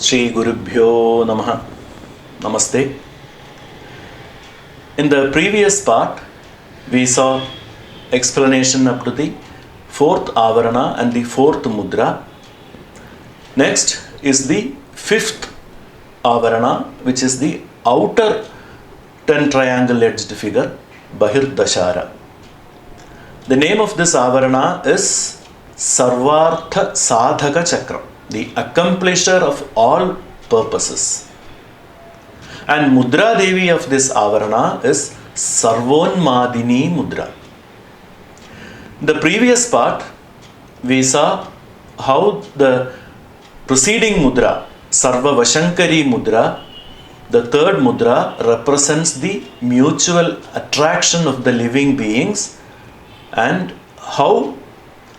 Shri Gurubhyo Namaha. Namaste. In the previous part, we saw explanation up to the fourth Avarana and the fourth Mudra. Next is the fifth Avarana, which is the outer 10 triangle edged figure, Bahirdashara. The name of this Avarana is Sarvartha Sadhaka Chakra, the accomplisher of all purposes. And Mudra Devi of this Avarana is Sarvonmadini Mudra. In the previous part, we saw how the preceding Mudra, Sarva Vashankari Mudra, the third Mudra, represents the mutual attraction of the living beings, and how,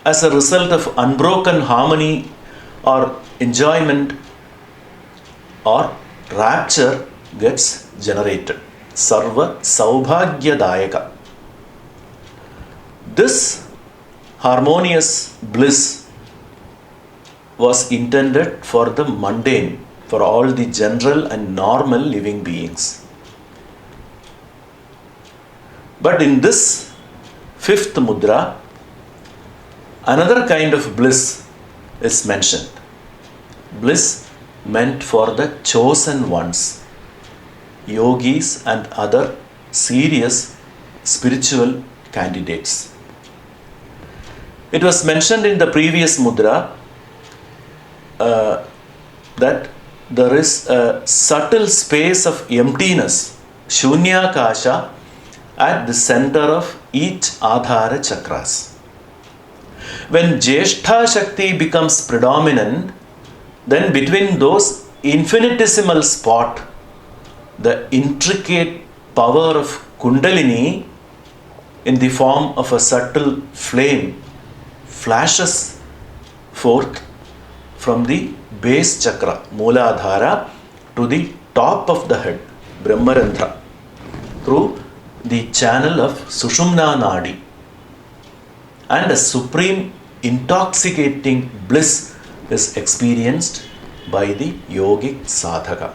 as a result of unbroken harmony or enjoyment or rapture, gets generated. Sarva Saubhagyadayaka. This harmonious bliss was intended for the mundane, for all the general and normal living beings. But in this fifth mudra, another kind of bliss is mentioned. Bliss meant for the chosen ones, yogis and other serious spiritual candidates. It was mentioned in the previous mudra that there is a subtle space of emptiness, shunyakasha, at the center of each Ācārya chakras. When Jyeshtha Shakti becomes predominant, then between those infinitesimal spot, the intricate power of Kundalini in the form of a subtle flame flashes forth from the base chakra, Mooladhara, to the top of the head, Brahmarandhra, through the channel of Sushumna Nadi. And a supreme intoxicating bliss is experienced by the yogic sadhaka.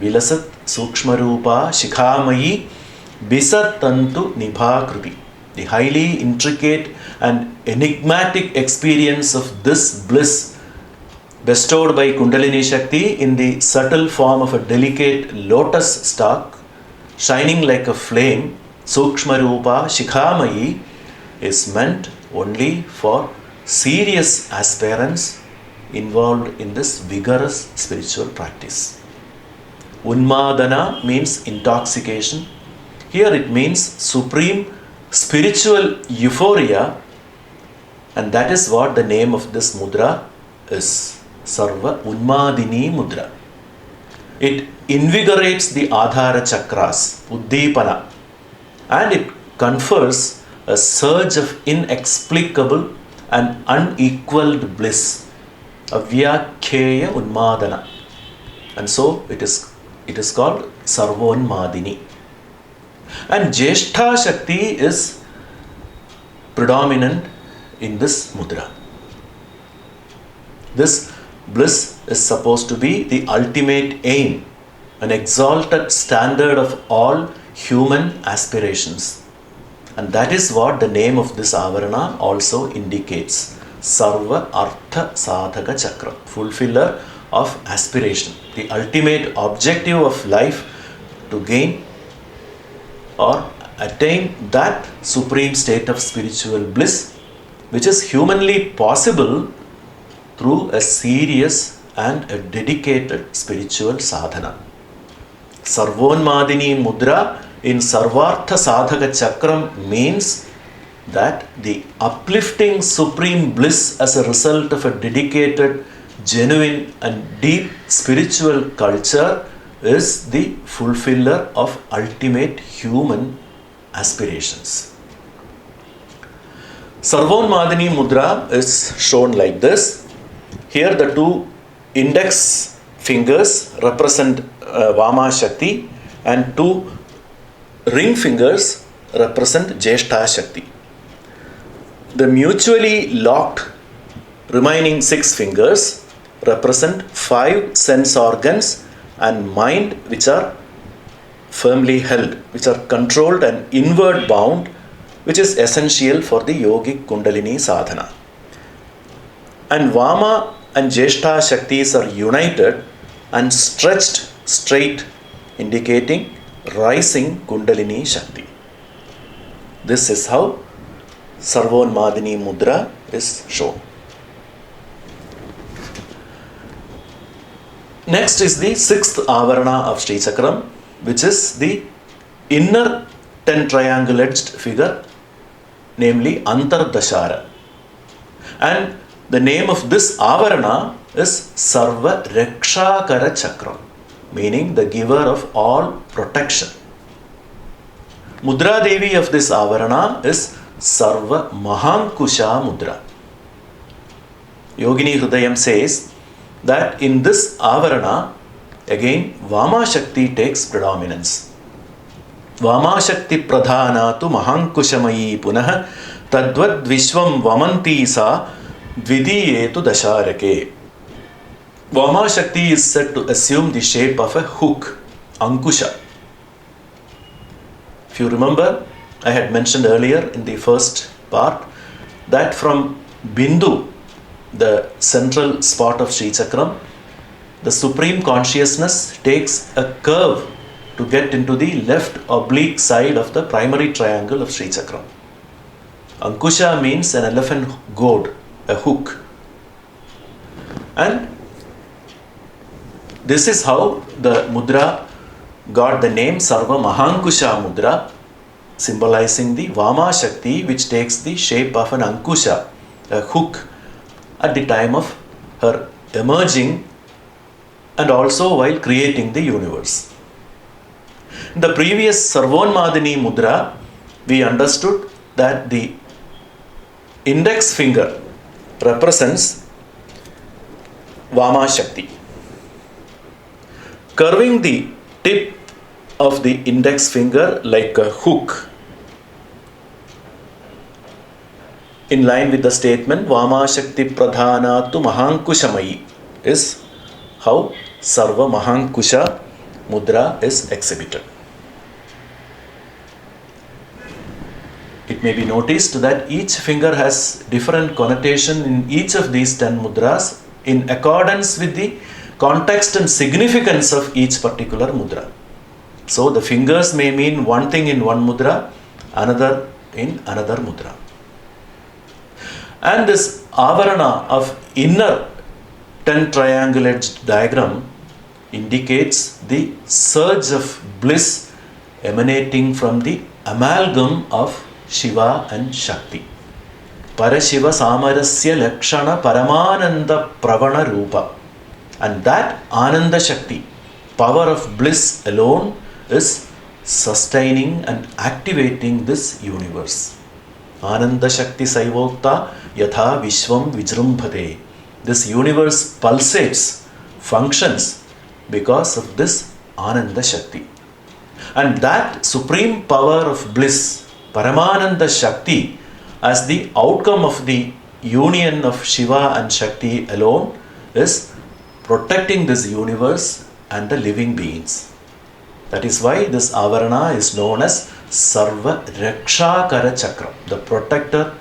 Vilasat Sukshmarupa Shikhamayi Bisatantu Nibhakruti. The highly intricate and enigmatic experience of this bliss bestowed by Kundalini Shakti in the subtle form of a delicate lotus stalk, shining like a flame, Sukshmarupa Shikhamayi, is meant only for serious aspirants involved in this vigorous spiritual practice. Unmadana means intoxication. Here it means supreme spiritual euphoria, and that is what the name of this mudra is. Sarva Unmadini Mudra. It invigorates the Ādhara chakras, Uddipana, and it confers a surge of inexplicable and unequaled bliss, Avyakheya Unmadana. And so it is called Sarvonmadini. And Jyeshtha Shakti is predominant in this mudra. This bliss is supposed to be the ultimate aim, an exalted standard of all human aspirations. And that is what the name of this Avarana also indicates. Sarva Artha Sadhaka Chakra, fulfiller of aspiration, the ultimate objective of life, to gain or attain that supreme state of spiritual bliss, which is humanly possible through a serious and a dedicated spiritual sadhana. Sarvonmadini Mudra in Sarvartha Sadhaka Chakram means that the uplifting supreme bliss as a result of a dedicated, genuine and deep spiritual culture is the fulfiller of ultimate human aspirations. Sarvonmadini Mudra is shown like this. Here the two index fingers represent Vama Shakti and two ring fingers represent Jyeshtha Shakti. The mutually locked remaining 6 fingers represent 5 sense organs and mind which are firmly held, which are controlled and inward bound, which is essential for the yogic Kundalini sadhana. And Vama and Jeshta Shaktis are united and stretched straight, indicating rising Kundalini Shakti. This is how Sarvonmadini Mudra is shown. Next is the 6th Avarana of Śricakram, which is the inner 10 triangle edged figure, namely Antardashara. And the name of this Avarana is Sarva Rakshakara Chakram, meaning the giver of all protection. Mudra Devi of this Avarana is Sarva Mahankusha Mudra. Yoginī Hṛdayam says that in this Avarana, again Vama Shakti takes predominance. Vama Shakti Pradhana tu Mahankushamayi Punah Tadvad Vishwam Vamanti Sa Dvidiyetu Dasharake. Vama Shakti is said to assume the shape of a hook, Ankusha. If you remember, I had mentioned earlier in the first part that from Bindu, the central spot of Śricakram, the Supreme Consciousness takes a curve to get into the left oblique side of the primary triangle of Śricakram. Ankusha means an elephant goad, a hook. And this is how the mudra got the name Sarva Mahankusha Mudra, symbolizing the Vama Shakti, which takes the shape of an Ankusha, a hook, at the time of her emerging and also while creating the universe. In the previous Sarvonmadini Mudra, we understood that the index finger represents Vama Shakti. Curving the tip of the index finger like a hook, in line with the statement Vama Shakti Pradhana tu Mahankushamayi, is how Sarva Mahankusha Mudra is exhibited. It may be noticed that each finger has different connotation in each of these 10 mudras in accordance with the context and significance of each particular mudra. So the fingers may mean one thing in one mudra, another in another mudra. And this Avarana of inner 10 triangle edged diagram indicates the surge of bliss emanating from the amalgam of Shiva and Shakti. Parashiva Samarasya Lakshana Paramananda Pravana Rupa. And that Ananda Shakti, power of bliss alone, is sustaining and activating this universe. Ananda Shakti Saivokta Yatha Vishwam Vijrumbhate. This universe pulsates, functions because of this Ananda Shakti. And that supreme power of bliss, Paramananda Shakti, as the outcome of the union of Shiva and Shakti alone, is protecting this universe and the living beings. That is why this Avarana is known as Sarva Rakshakara Chakram, the protector,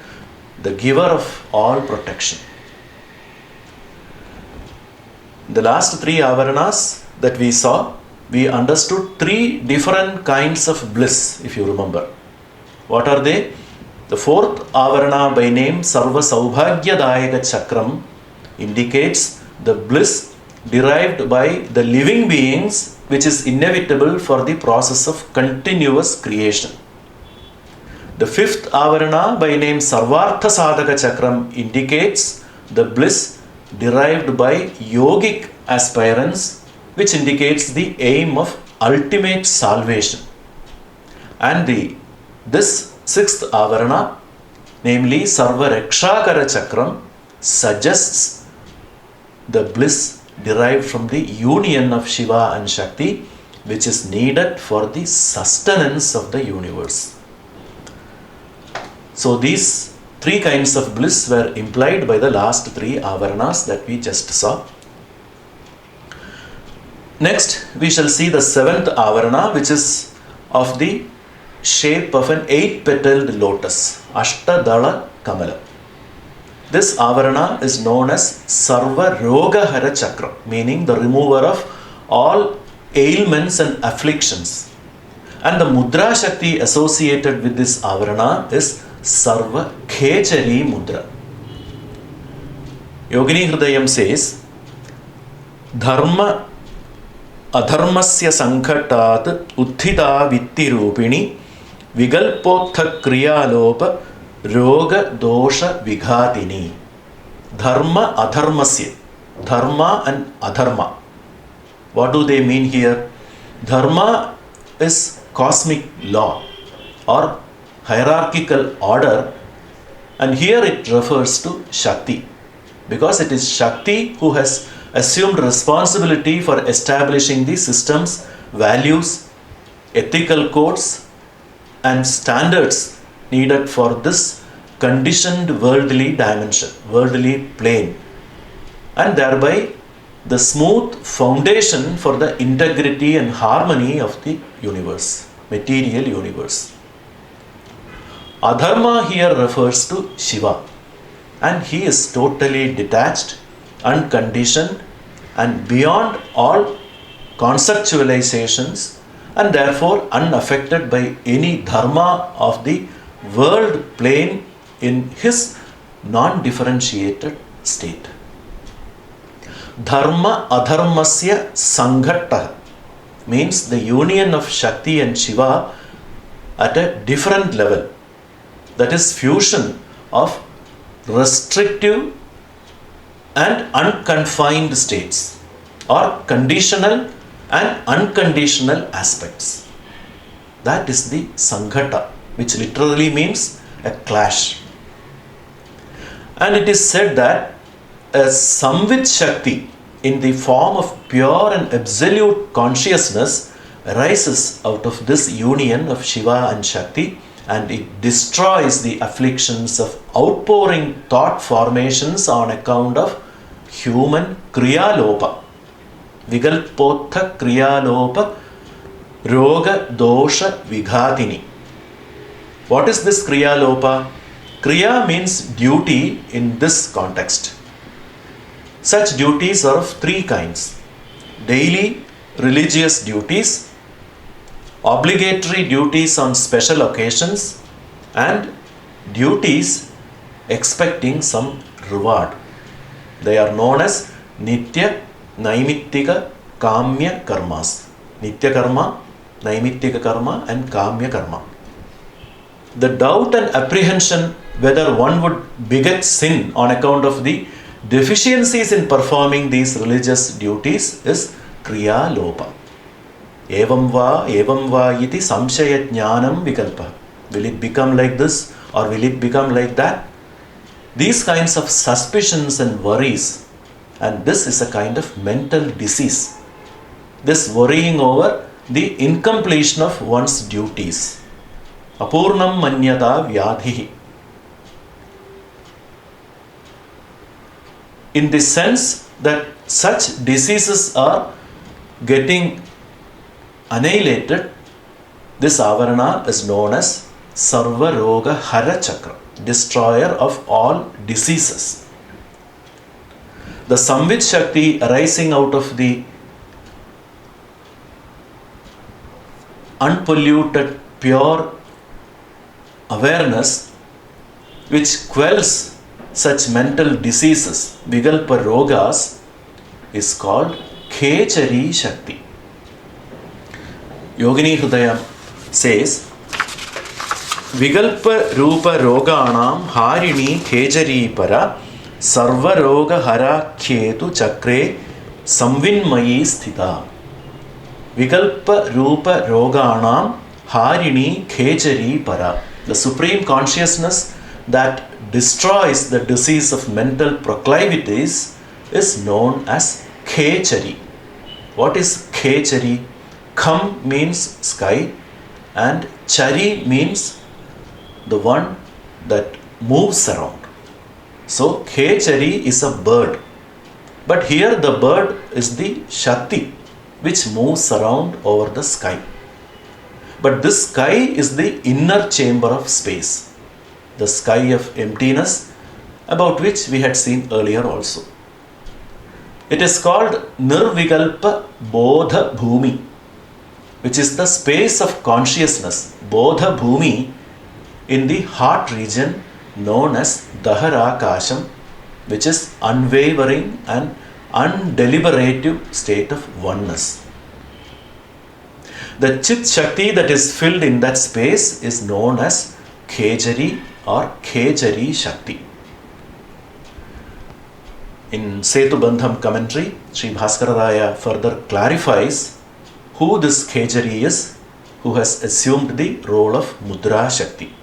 the giver of all protection. The last 3 Avaranas that we saw, we understood 3 different kinds of bliss, if you remember. What are they? The 4th Avarana, by name Sarva Saubhagyadayaka Chakram, indicates the bliss derived by the living beings, which is inevitable for the process of continuous creation. The 5th Avarana, by name Sarvartha Sadhaka Chakram, indicates the bliss derived by yogic aspirants, which indicates the aim of ultimate salvation. And this 6th Avarana, namely Sarva Rakshakara Chakram, suggests the bliss derived from the union of Shiva and Shakti, which is needed for the sustenance of the universe. So these 3 kinds of bliss were implied by the last 3 Avaranas that we just saw. Next, we shall see the seventh Avarana, which is of the shape of an 8-petaled lotus, Ashtadala Kamala. This Avarana is known as Sarva Roga Hara Chakra, meaning the remover of all ailments and afflictions. And the Mudra Shakti associated with this Avarana is Sarva Khechari Mudra. Yoginī Hṛdayam says, Dharma Adharmasya Sankhatat Uthita Vitti Rupini Vigalpotha Kriyalopa Roga Dosha Vighatini. Dharma Adharmasya. Dharma and Adharma. What do they mean here? Dharma is cosmic law or hierarchical order, and here it refers to Shakti, because it is Shakti who has assumed responsibility for establishing the systems, values, ethical codes and standards needed for this conditioned worldly dimension, worldly plane, and thereby the smooth foundation for the integrity and harmony of the universe, material universe. Adharma here refers to Shiva, and he is totally detached, unconditioned and beyond all conceptualizations, and therefore unaffected by any dharma of the world plane in his non-differentiated state. Dharma adharmasya sanghatta means the union of Shakti and Shiva at a different level, that is fusion of restrictive and unconfined states, or conditional and unconditional aspects. That is the Sanghata, which literally means a clash. And it is said that a Samvit Shakti in the form of pure and absolute consciousness arises out of this union of Shiva and Shakti, and it destroys the afflictions of outpouring thought formations on account of human Kriyalopa. Vigalpotha Kriyalopa Roga Dosha Vighatini. What is this Kriyalopa? Kriya means duty in this context. Such duties are of three kinds: daily religious duties, obligatory duties on special occasions, and duties expecting some reward. They are known as Nitya, Naimittika, Kamya Karmas. Nitya Karma, Naimittika Karma and Kamya Karma. The doubt and apprehension whether one would beget sin on account of the deficiencies in performing these religious duties is Kriya Lopa. Evam va iti samshaya jnanam vikalpa. Will it become like this or will it become like that? These kinds of suspicions and worries, and this is a kind of mental disease. This worrying over the incompletion of one's duties. Apurnam manyata vyadhihi. In the sense that such diseases are getting annihilated, this Avarana is known as Sarva Roga Hara Chakra, destroyer of all diseases. The Samvit Shakti arising out of the unpolluted, pure awareness which quells such mental diseases, Vigalpa Rogas, is called Khechari Shakti. Yoginī Hṛdayam says, Vigalpa Rupa Roganam Harini Khechari Para Sarva Roga Hara Khetu Chakre Samvinmayi Sthita. Vigalpa Rupa Roganam Harini Khechari Para. The supreme consciousness that destroys the disease of mental proclivities is known as Khechari. What is Khechari? Kham means sky and Chari means the one that moves around. So Khechari is a bird. But here the bird is the Shakti which moves around over the sky. But this sky is the inner chamber of space, the sky of emptiness, about which we had seen earlier also. It is called Nirvikalpa Bodha Bhumi, which is the space of consciousness, Bodha Bhumi, in the heart region known as Daharakasham, which is unwavering and undeliberative state of oneness. The Chit Shakti that is filled in that space is known as Khejari or Khejari Shakti. In Setubandham commentary, Śrī Bhāskararāya further clarifies who this Khejari is, who has assumed the role of Mudra Shakti.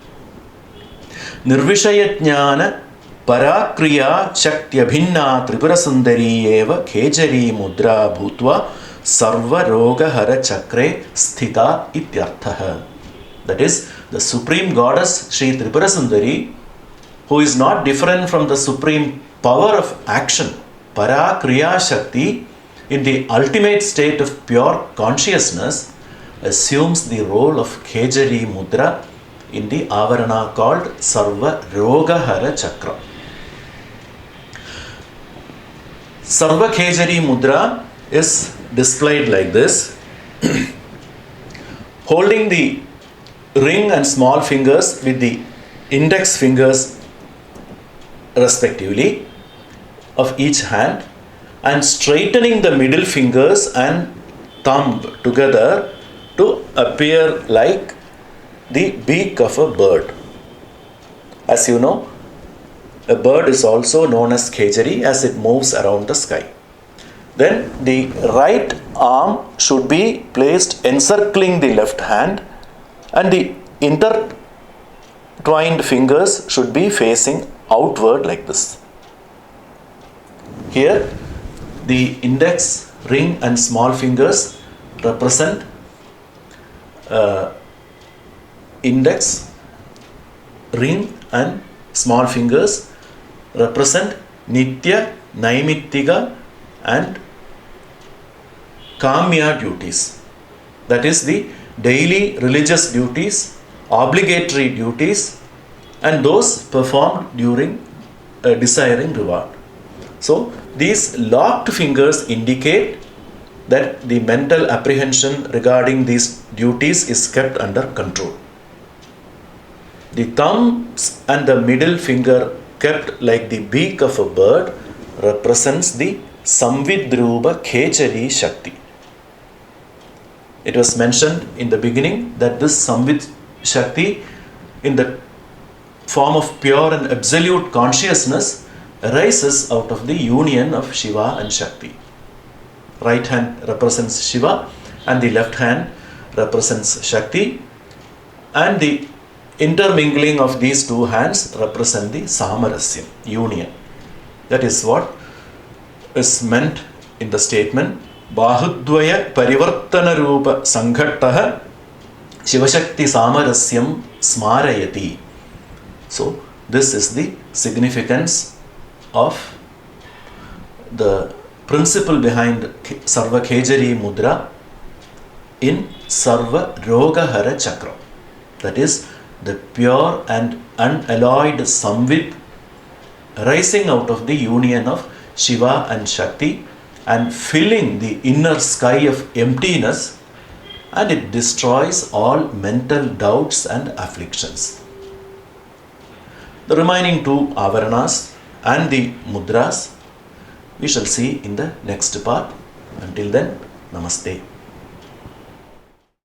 Nirvishaya Jnana Parakriya Shaktya-bhinna Tripura-sundari eva Khejari Mudra Bhutva Sarva Roga Hara Chakre Sthita Ityarthaha. That is, the Supreme Goddess Sri Tripura-sundari, who is not different from the Supreme Power of Action, Parakriya Shakti, in the ultimate state of pure consciousness, assumes the role of Khejari Mudra in the Avarana called Sarva Roga Hara Chakra. Sarva Khejari Mudra is displayed like this. Holding the ring and small fingers with the index fingers respectively of each hand, and straightening the middle fingers and thumb together to appear like the beak of a bird. As you know, a bird is also known as Khejari as it moves around the sky. Then the right arm should be placed encircling the left hand, and the intertwined fingers should be facing outward like this. Here, the index, ring and small fingers represent index, ring and small fingers represent Nitya, Naimittika and Kamya duties. That is the daily religious duties, obligatory duties, and those performed during desiring reward. So, these locked fingers indicate that the mental apprehension regarding these duties is kept under control. The thumbs and the middle finger kept like the beak of a bird represents the Samvidrupa Khejari Shakti. It was mentioned in the beginning that this Samvid Shakti, in the form of pure and absolute consciousness, arises out of the union of Shiva and Shakti. Right hand represents Shiva and the left hand represents Shakti, and the intermingling of these two hands represent the Samarasya, union. That is what is meant in the statement Bahudvaya Parivartana Rupa Sanghattaha Shivashakti Samarasyam Smarayati. So, this is the significance of the principle behind Sarva Khejari Mudra in Sarva Rogahara Chakra. That is, the pure and unalloyed Samvid rising out of the union of Shiva and Shakti and filling the inner sky of emptiness, and it destroys all mental doubts and afflictions. The remaining two Avaranas and the Mudras we shall see in the next part. Until then, Namaste.